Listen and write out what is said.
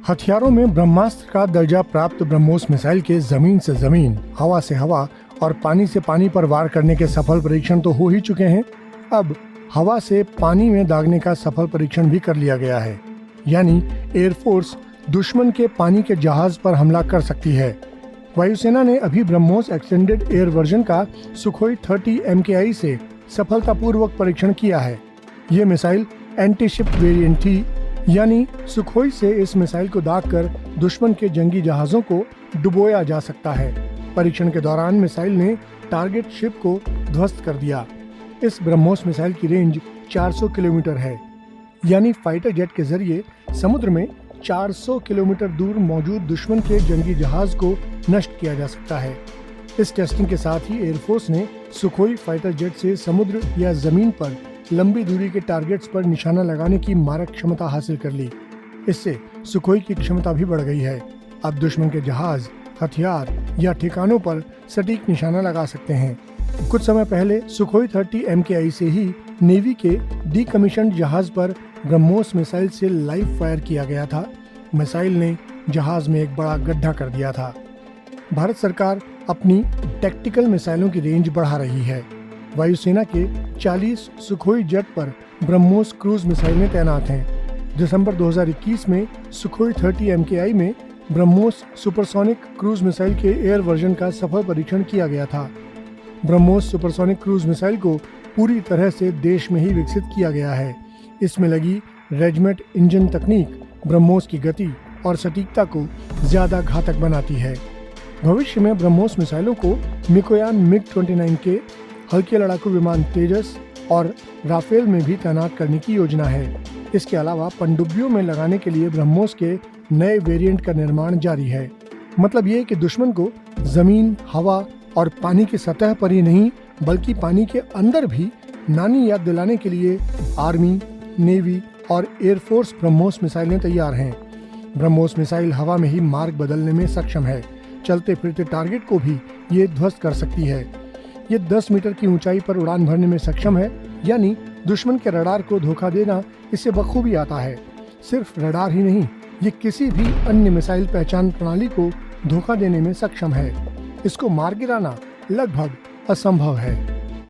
हथियारों में ब्रह्मास्त्र का दर्जा प्राप्त ब्रह्मोस मिसाइल के जमीन से जमीन, हवा से हवा और पानी से पानी पर वार करने के सफल परीक्षण तो हो ही चुके हैं। अब हवा से पानी में दागने का सफल परीक्षण भी कर लिया गया है, यानी एयरफोर्स दुश्मन के पानी के जहाज पर हमला कर सकती है। वायुसेना ने अभी ब्रह्मोस एक्सटेंडेड एयर वर्जन का सुखोई 30 MKI से सफलतापूर्वक परीक्षण किया है। ये मिसाइल एंटी शिप वेरिएंट थी, यानी सुखोई से इस मिसाइल को दागकर दुश्मन के जंगी जहाजों को डुबोया जा सकता है। परीक्षण के दौरान मिसाइल ने टारगेट शिप को ध्वस्त कर दिया। इस ब्रह्मोस मिसाइल की रेंज 400 किलोमीटर है, यानी फाइटर जेट के जरिए समुद्र में 400 किलोमीटर दूर मौजूद दुश्मन के जंगी जहाज को नष्ट किया जा सकता है। इस टेस्टिंग के साथ ही एयरफोर्स ने सुखोई फाइटर जेट से समुद्र या जमीन पर लंबी दूरी के टारगेट्स पर निशाना लगाने की मारक क्षमता हासिल कर ली। इससे सुखोई की क्षमता भी बढ़ गई है। अब दुश्मन के जहाज, हथियार या ठिकानों पर सटीक निशाना लगा सकते हैं। कुछ समय पहले सुखोई 30 MKI से ही नेवी के डीकमीशन्ड जहाज पर ब्रह्मोस मिसाइल से लाइव फायर किया गया था। मिसाइल ने जहाज में एक बड़ा गड्ढा कर दिया था। भारत सरकार अपनी टैक्टिकल मिसाइलों की रेंज बढ़ा रही है। वायुसेना के 40 सुखोई जेट पर ब्रह्मोस क्रूज मिसाइलें तैनात हैं। दिसंबर 2021 में सुखोई 30 MKI में ब्रह्मोस सुपरसोनिक क्रूज मिसाइल के एयर वर्जन का सफल परीक्षण किया गया था। ब्रह्मोस सुपरसोनिक क्रूज मिसाइल को पूरी तरह से देश में ही विकसित किया गया है। इसमें लगी रेजमेट इंजन तकनीक ब्रह्मोस की गति और सटीकता को ज्यादा घातक बनाती है। भविष्य में ब्रह्मोस मिसाइलों को मिकोयान MiG-29 के हल्के लड़ाकू विमान तेजस और राफेल में भी तैनात करने की योजना है। इसके अलावा पनडुब्बियों में लगाने के लिए ब्रह्मोस के नए वेरिएंट का निर्माण जारी है। मतलब ये कि दुश्मन को जमीन, हवा और पानी की सतह पर ही नहीं बल्कि पानी के अंदर भी नानी याद दिलाने के लिए आर्मी, नेवी और एयरफोर्स ब्रह्मोस मिसाइलें तैयार हैं। ब्रह्मोस मिसाइल हवा में ही मार्ग बदलने में सक्षम है। चलते फिरते टारगेट को भी ये ध्वस्त कर सकती है। ये 10 मीटर की ऊंचाई पर उड़ान भरने में सक्षम है, यानी दुश्मन के रडार को धोखा देना इसे बखूबी आता है। सिर्फ रडार ही नहीं, ये किसी भी अन्य मिसाइल पहचान प्रणाली को धोखा देने में सक्षम है। इसको मार गिराना लगभग असंभव है।